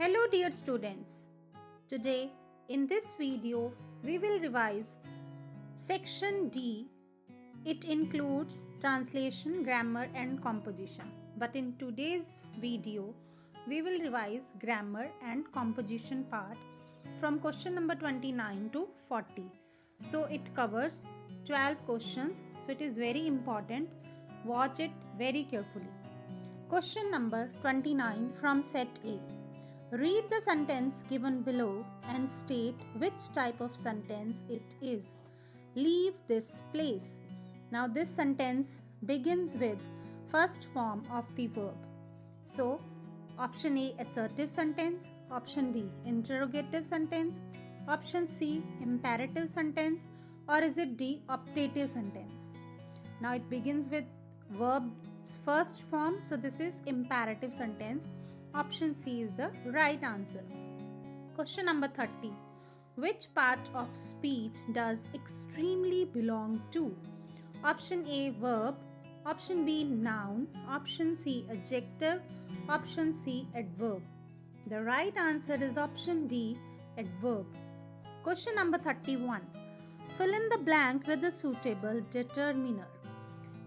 Hello dear students. Today in this video we will revise section D. It includes translation, grammar and composition. But in today's video we will revise grammar and composition part from question number 29 to 40. So it covers 12 questions. So it is very important. Watch it very carefully. Question number 29 from set A. Read the sentence given below and state which type of sentence it is. Leave this place. Now this sentence begins with first form of the verb. So option A, assertive sentence. Option B, interrogative sentence. Option C, imperative sentence. Or is it D, optative sentence? Now it begins with verb's first form. So this is imperative sentence. Option C is the right answer. Question number 30. Which part of speech does extremely belong to? Option A, verb. Option B, noun. Option C, adjective. Option C, adverb. The right answer is option D, adverb. Question number 31. Fill in the blank with a suitable determiner.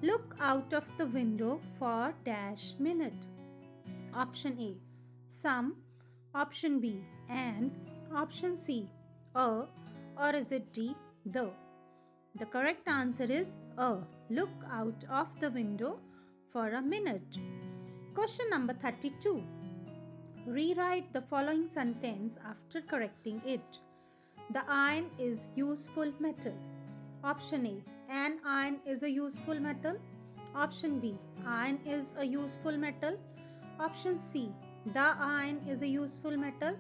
Look out of the window for dash minute. Option A, some. Option B, an. Option C, a. Or is it D, the? The correct answer is a. Look out of the window for a minute. Question number 32. Rewrite the following sentence after correcting it. The iron is useful metal. Option A, an iron is a useful metal. Option B, iron is a useful metal. Option C, the iron is a useful metal.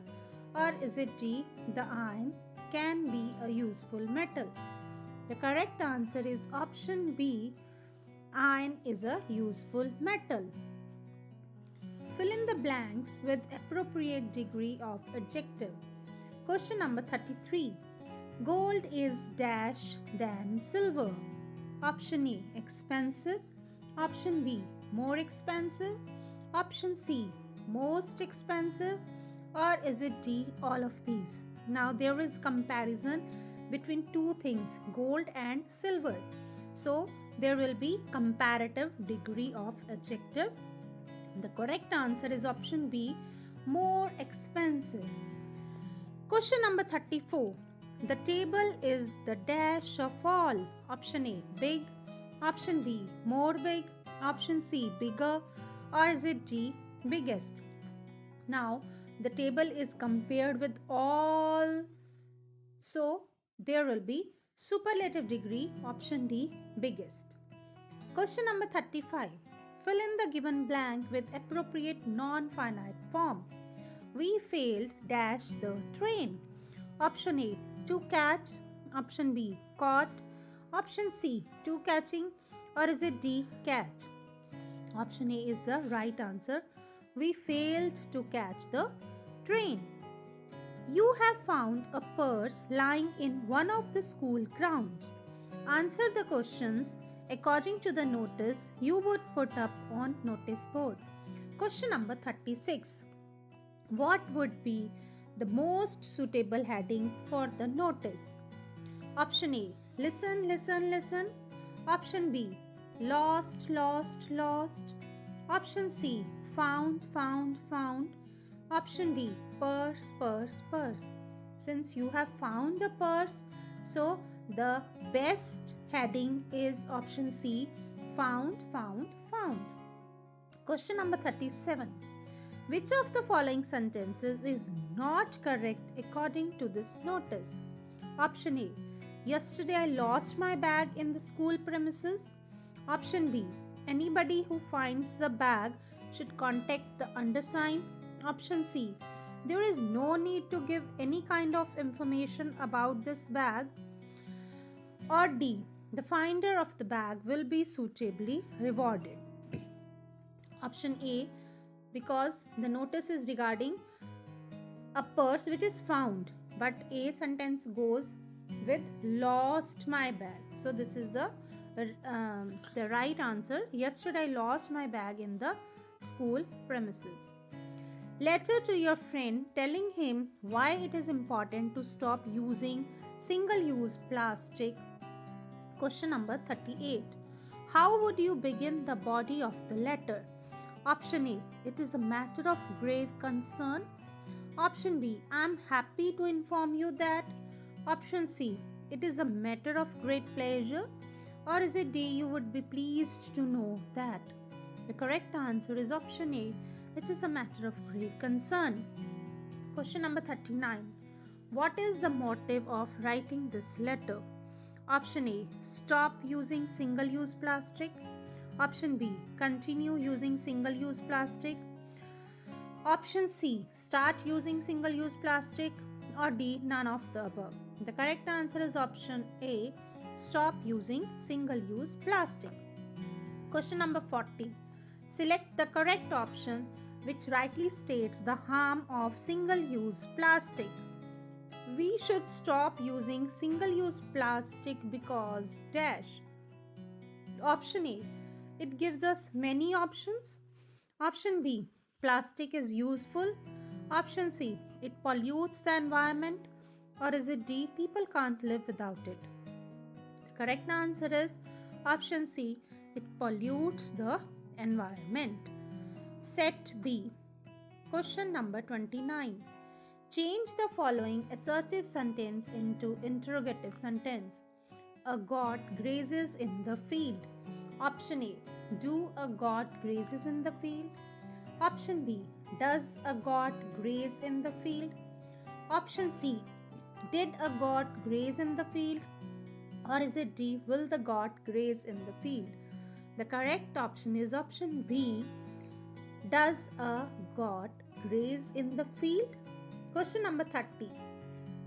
Or is it D, the iron can be a useful metal? The correct answer is option B, iron is a useful metal. Fill in the blanks with appropriate degree of adjective. Question number 33. Gold is dash than silver. Option A, expensive. Option B, more expensive. Option C, most expensive. Or is it D, all of these? Now there is comparison between two things, gold and silver. So there will be comparative degree of adjective. The correct answer is option B, more expensive. Question number 34. The table is the dash of all. Option A, big. Option B, more big. Option C, bigger. Or is it D, biggest? Now the table is compared with all. So there will be superlative degree. Option D, biggest. Question number 35. Fill in the given blank with appropriate non-finite form. We failed dash the train. Option A, to catch. Option B, caught. Option C, to catching. Or is it D, catch? Option A is the right answer. We failed to catch the train. You have found a purse lying in one of the school grounds. Answer the questions according to the notice you would put up on notice board. Question number 36. What would be the most suitable heading for the notice? Option A, listen, listen, listen. Option B, lost, lost, lost. Option C, found, found, found. Option D, purse, purse, purse. Since you have found a purse, so the best heading is option C, found, found, found. Question number 37. Which of the following sentences is not correct according to this notice? Option A, yesterday I lost my bag in the school premises. Option B, anybody who finds the bag should contact the undersigned. Option C, there is no need to give any kind of information about this bag. Or D, the finder of the bag will be suitably rewarded. Option A, because the notice is regarding a purse which is found, but A sentence goes with lost my bag. So this is the right answer. Yesterday I lost my bag in the school premises. Letter to your friend telling him why it is important to stop using single-use plastic. Question number 38. How would you begin the body of the letter? Option A. It is a matter of grave concern. Option B. I am happy to inform you that. Option C. It is a matter of great pleasure. Or is it D. You would be pleased to know that. The correct answer is option A. It is a matter of great concern. Question number 39. What is the motive of writing this letter? Option A. Stop using single-use plastic. Option B. Continue using single-use plastic. Option C. Start using single-use plastic. Or D. None of the above. The correct answer is option A. Stop using single-use plastic. Question number 40. Select the correct option which rightly states the harm of single-use plastic. We should stop using single-use plastic because dash. Option A. It gives us many options. Option B. Plastic is useful. Option C. It pollutes the environment. Or is it D. People can't live without it? The correct answer is option C. It pollutes the environment. Set B. Question number 29. Change the following assertive sentence into interrogative sentence. A goat grazes in the field. Option A. Do a goat grazes in the field? Option B. Does a goat graze in the field? Option C. Did a goat graze in the field? Or is it D. Will the goat graze in the field? The correct option is option B. Does a goat graze in the field? Question number 30.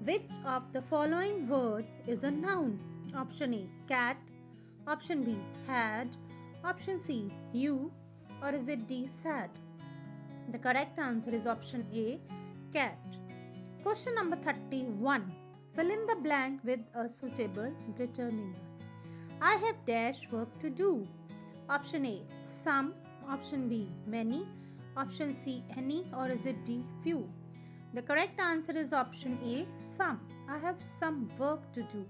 Which of the following word is a noun? Option A. Cat. Option B. Had. Option C. You. Or is it D. Sad? The correct answer is option A. Cat. Question number 31. Fill in the blank with a suitable determiner. I have dash work to do. Option A. Some. Option B. Many. Option C. Any. Or is it D. Few? The correct answer is option A. Some. I have some work to do.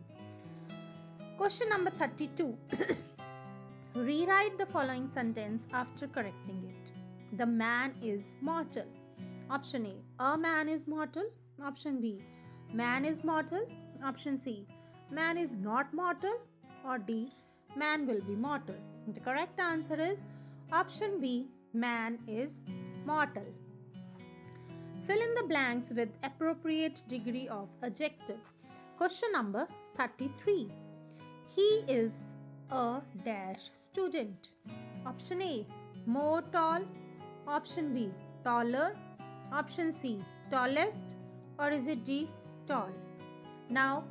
Question number 32. Rewrite the following sentence after correcting it. The man is mortal. Option A. A man is mortal. Option B. Man is mortal. Option C. Man is not mortal. Or D. Man will be mortal. The correct answer is option B. Man is mortal. Fill in the blanks with appropriate degree of adjective. Question number 33. He is a dash student. Option A. More tall. Option B. Taller. Option C. Tallest. Or is it D. Tall? Now,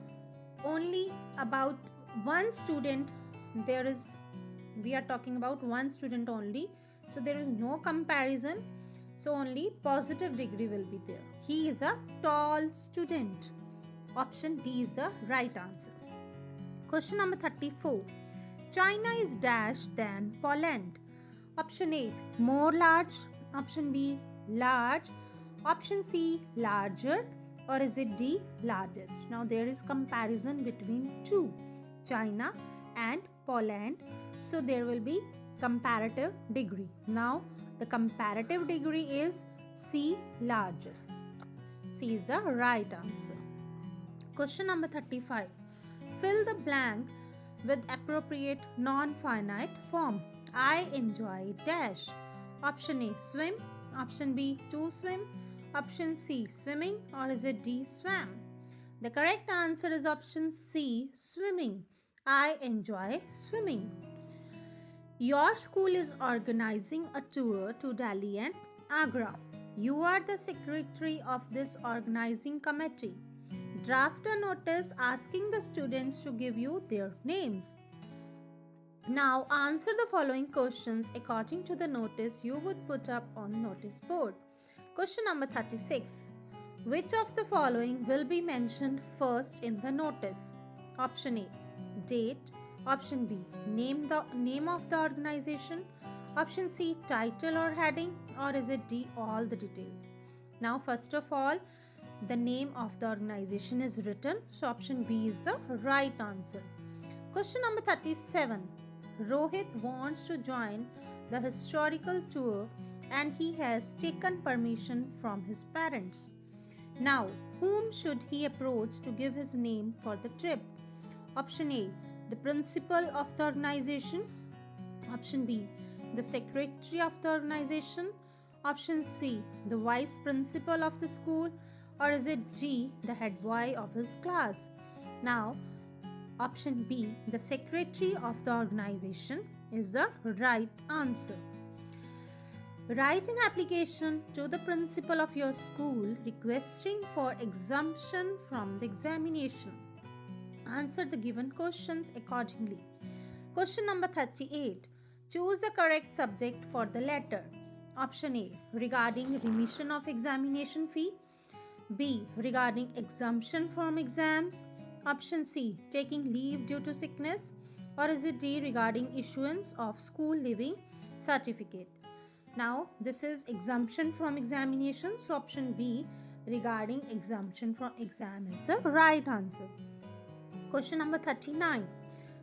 only about one student we are talking about one student only. So there is no comparison. So only positive degree will be there. He is a tall student. Option D is the right answer. Question number 34. China is dash than Poland. Option A. More large. Option B. Large. Option C. Larger. Or is it D. Largest? Now there is comparison between two, China and Poland. So there will be comparative degree. Now the comparative degree is C. Larger. C is the right answer. Question number 35. Fill the blank with appropriate non-finite form. I enjoy dash. Option A. Swim. Option B. To swim. Option C. Swimming. Or is it D. Swam? The correct answer is option C. Swimming. I enjoy swimming. Your school is organizing a tour to Delhi and Agra. You are the secretary of this organizing committee. Draft a notice asking the students to give you their names. Now answer the following questions according to the notice you would put up on notice board. Question number 36. Which of the following will be mentioned first in the notice? Option A. Date. Option B. Name of the organization. Option C. Title or heading. Or is it D. All the details? Now, first of all, the name of the organization is written, so option B is the right answer. Question number 37. Rohit wants to join the historical tour and he has taken permission from his parents. Now, whom should he approach to give his name for the trip? Option A, the principal of the organization. Option B, the secretary of the organization. Option C, the vice principal of the school. Or is it D, the head boy of his class? Now, option B, the secretary of the organization is the right answer. Write an application to the principal of your school requesting for exemption from the examination. Answer the given questions accordingly. Question number 38. Choose the correct subject for the letter. Option A, regarding remission of examination fee. B, regarding exemption from exams. Option C, taking leave due to sickness. Or is it D, regarding issuance of school leaving certificate? Now, this is exemption from examination, so option B, regarding exemption from exam is the right answer. Question number 39.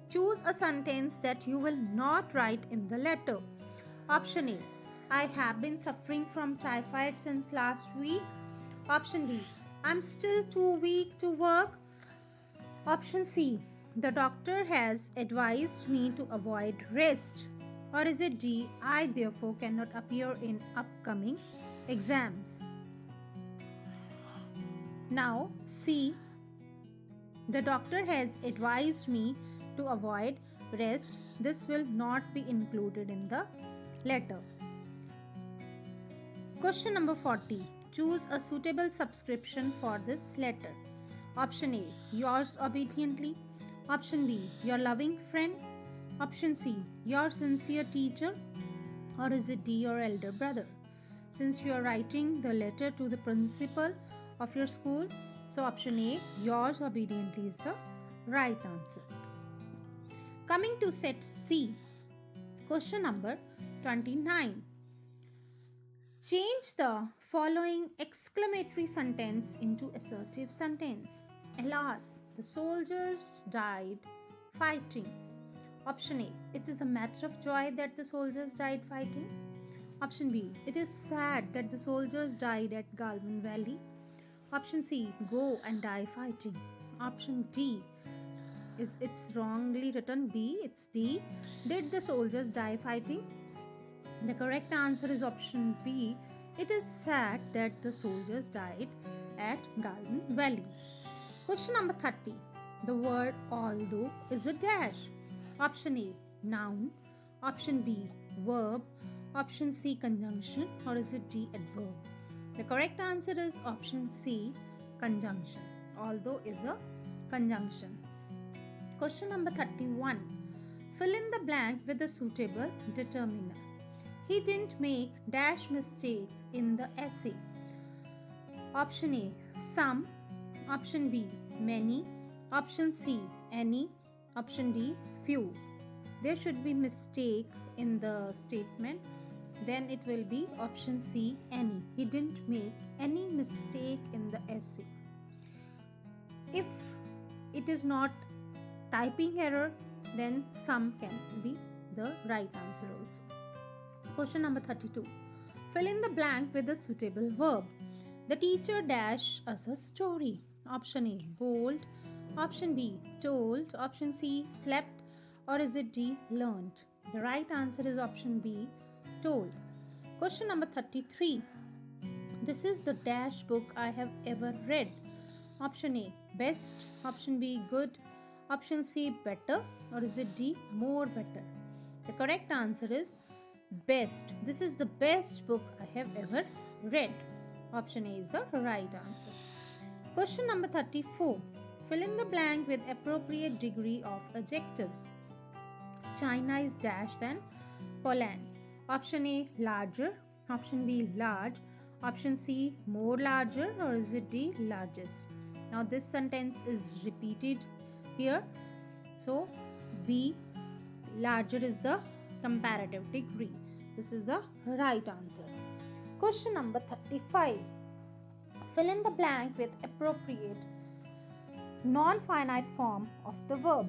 Choose a sentence that you will not write in the letter. Option A, I have been suffering from typhoid since last week. Option B, I'm still too weak to work. Option C, the doctor has advised me to avoid rest. Or is it D, I therefore cannot appear in upcoming exams? Now, C, the doctor has advised me to avoid rest. This will not be included in the letter. Question number 40. Choose a suitable subscription for this letter. Option A, yours obediently. Option B, your loving friend. Option C, your sincere teacher. Or is it D, your elder brother? Since you are writing the letter to the principal of your school, so option A, yours obediently is the right answer. Coming to set C, question number 29. Change the following exclamatory sentence into assertive sentence. Alas, the soldiers died fighting. Option A, it is a matter of joy that the soldiers died fighting. Option B, it is sad that the soldiers died at Galvan Valley. Option C, go and die fighting. Option D, it's wrongly written B, it's D, did the soldiers die fighting? The correct answer is option B, it is sad that the soldiers died at Galvan Valley. Question number 30. The word although is a dash. Option A, noun. Option B, verb. Option C, conjunction. Or is it D, adverb? The correct answer is option C, conjunction. Although is a conjunction. Question number 31. Fill in the blank with a suitable determiner. He didn't make dash mistakes in the essay. Option A, some. Option B, many. Option C, any. Option D, few. There should be mistake in the statement. Then it will be option C, any. He didn't make any mistake in the essay. If it is not typing error, then some can be the right answer also. Question number 32. Fill in the blank with a suitable verb. The teacher dash us a story. Option A, bold. Option B, told. Option C, slept. Or is it D, learnt? The right answer is option B, told. Question number 33. This is the dash book I have ever read. Option A, best. Option B, good. Option C, better. Or is it D, more better? The correct answer is best. This is the best book I have ever read. Option A is the right answer. Question number 34. Fill in the blank with appropriate degree of adjectives. China is dash than Poland. Option A, larger. Option B, large. Option C, more larger. Or is it D, largest? Now this sentence is repeated here. So B, larger is the comparative degree. This is the right answer. Question number 35. Fill in the blank with appropriate non-finite form of the verb.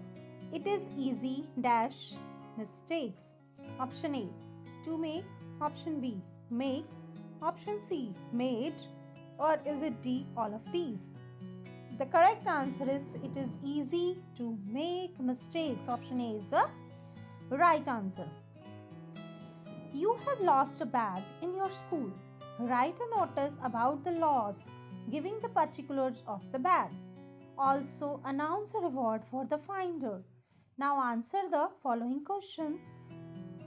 It is easy dash mistakes. Option A, to make. Option B, make. Option C, made. Or is it D, all of these? The correct answer is it is easy to make mistakes. Option A is the right answer. You have lost a bag in your school. Write a notice about the loss, giving the particulars of the bag. Also, announce a reward for the finder. Now answer the following question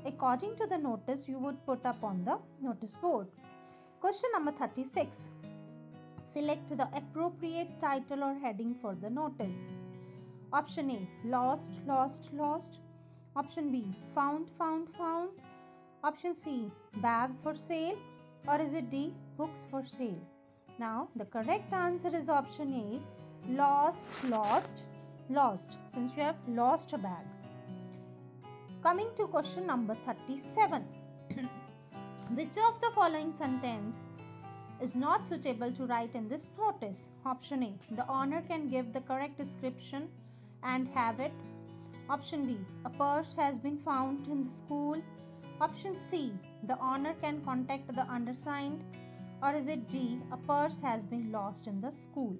according to the notice you would put up on the notice board. Question number 36. Select the appropriate title or heading for the notice. Option A, lost, lost, lost. Option B, found, found, found. Option C, bag for sale. Or is it D, books for sale? Now, the correct answer is option A, lost, lost, lost, since you have lost a bag. Coming to question number 37. Which of the following sentence is not suitable to write in this notice? Option A, the owner can give the correct description and have it. Option B, a purse has been found in the school. Option C, the owner can contact the undersigned. Or is it D, a purse has been lost in the school?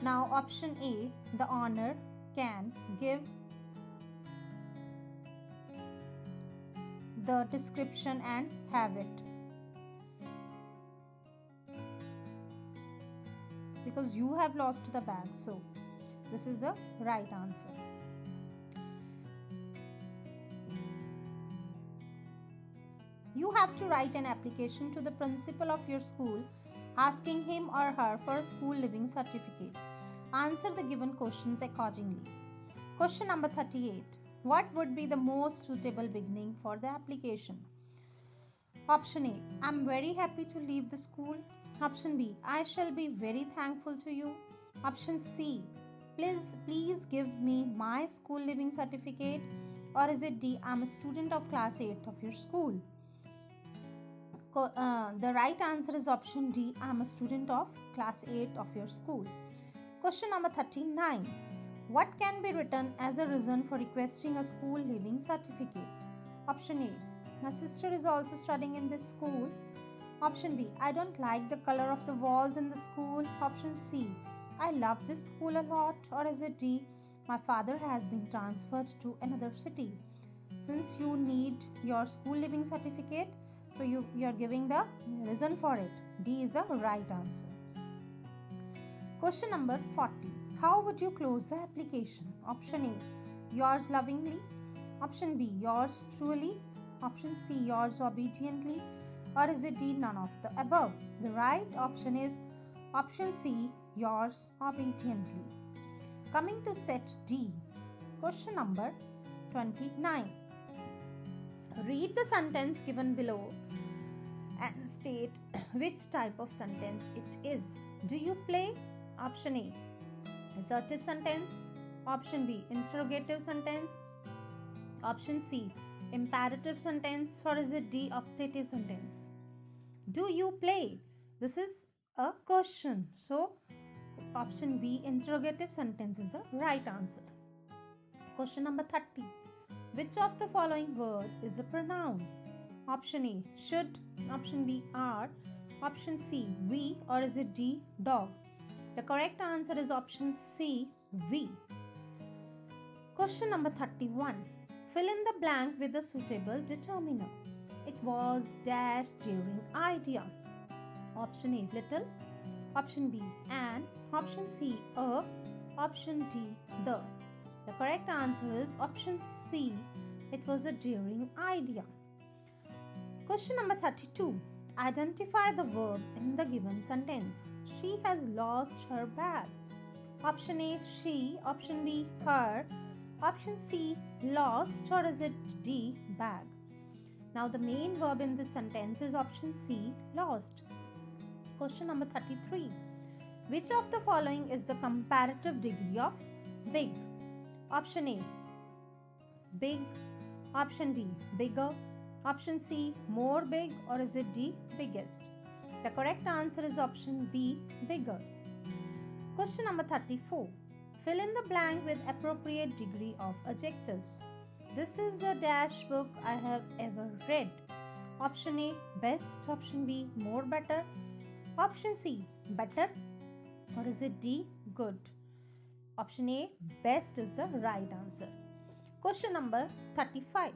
Now option A, the owner can give the description and have it, because you have lost the bag, so this is the right answer. You have to write an application to the principal of your school asking him or her for a school living certificate. Answer the given questions accordingly. Question number 38. What would be the most suitable beginning for the application? Option A, I'm very happy to leave the school. Option B, I shall be very thankful to you. Option C, please give me my school living certificate. Or is it D, I'm a student of class 8 of your school? The right answer is option D, I'm a student of class 8 of your school. Question number 39. What can be written as a reason for requesting a school leaving certificate? Option A, my sister is also studying in this school. Option B, I don't like the color of the walls in the school. Option C, I love this school a lot. Or is it D, my father has been transferred to another city? Since you need your school living certificate, so you are giving the reason for it. D is the right answer. Question number 40. How would you close the application? Option A, yours lovingly. Option B, yours truly. Option C, yours obediently. Or is it D, none of the above? The right option is option C, yours obediently. Coming to set D. Question number 29. Read the sentence given below and state which type of sentence it is. Do you play? Option A, assertive sentence. Option B, interrogative sentence. Option C, imperative sentence. Or is it D, optative sentence? Do you play? This is a question. So option B, interrogative sentence is the right answer. Question number 30. Which of the following word is a pronoun? Option A, should. Option B, are. Option C, we. Or is it D, dog? The correct answer is option C, we. Question number 31. Fill in the blank with a suitable determiner. It was dashed during idea. Option A, little. Option B, an. Option C, a. Option D, the. The correct answer is option C. It was a during idea. Question number 32. Identify the verb in the given sentence. She has lost her bag. Option A, she. Option B, her. Option C, lost. Or is it D, bag? Now the main verb in this sentence is option C, lost. Question number 33. Which of the following is the comparative degree of big? Option A, big. Option B, bigger. Option C, more big. Or is it D, biggest? The correct answer is option B, bigger. Question number 34. Fill in the blank with appropriate degree of adjectives. This is the dash book I have ever read. Option A, best. Option B, more, better. Option C, better. Or is it D, good? Option A, best is the right answer. Question number 35.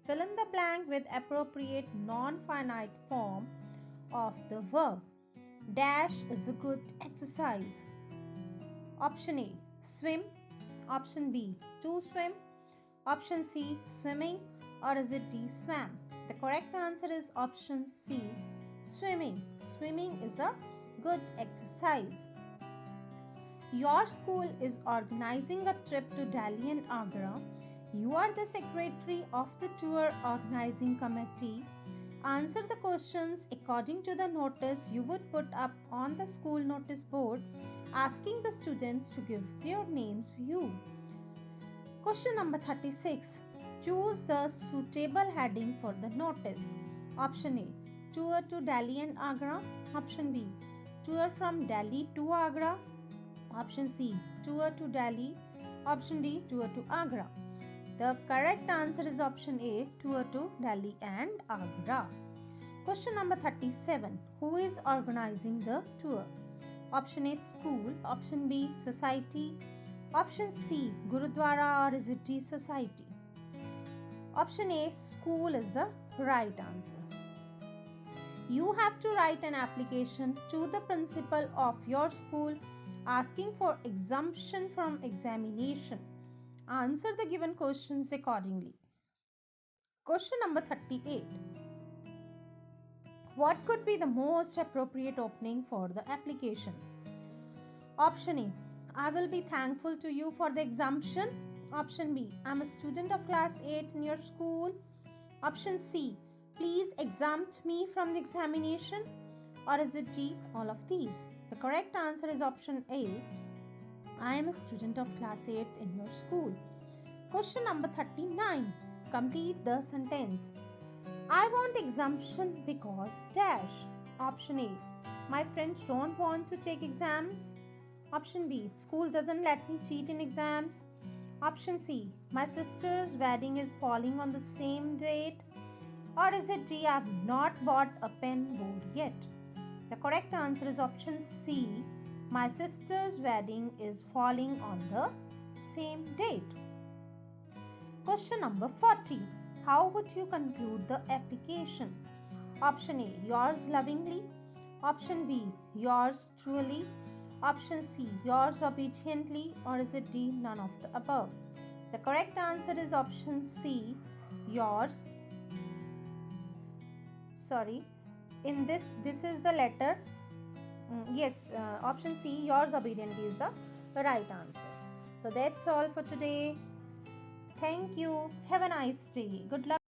Fill in the blank with appropriate non-finite form of the verb. Dash is a good exercise. Option A, swim. Option B, to swim. Option C, swimming. Or is it D, swam? The correct answer is option C, swimming. Swimming is a good exercise. Your school is organizing a trip to Delhi and Agra. You are the secretary of the tour organizing committee. Answer the questions according to the notice you would put up on the school notice board, asking the students to give their names to you. Question number 36. Choose the suitable heading for the notice. Option A, tour to Delhi and Agra. Option B, tour from Delhi to Agra. Option C, tour to Delhi. Option D, tour to Agra. The correct answer is option A, tour to Delhi and Agra. Question number 37. Who is organizing the tour? Option A, school. Option B, society. Option C, Gurudwara, or is it D, society? Option A, school is the right answer. You have to write an application to the principal of your school asking for exemption from examination. Answer the given questions accordingly. Question number 38. What could be the most appropriate opening for the application? Option A, I will be thankful to you for the exemption. Option B, I am a student of class 8 in your school. Option C, please exempt me from the examination. Or is it D, all of these? The correct answer is option A, I am a student of class 8 in your school. Question number 39. Complete the sentence. I want exemption because dash. Option A, my friends don't want to take exams. Option B, school doesn't let me cheat in exams. Option C, my sister's wedding is falling on the same date. Or is it D, I have not bought a pen board yet? The correct answer is option C, my sister's wedding is falling on the same date. Question number 40. How would you conclude the application? Option A, yours lovingly. Option B, yours truly. Option C, yours obediently. Or is it D, none of the above? The correct answer is option C, yours. In this is the letter. Option C, yours obediently is the right answer. So that's all for today. Thank you. Have a nice day. Good luck.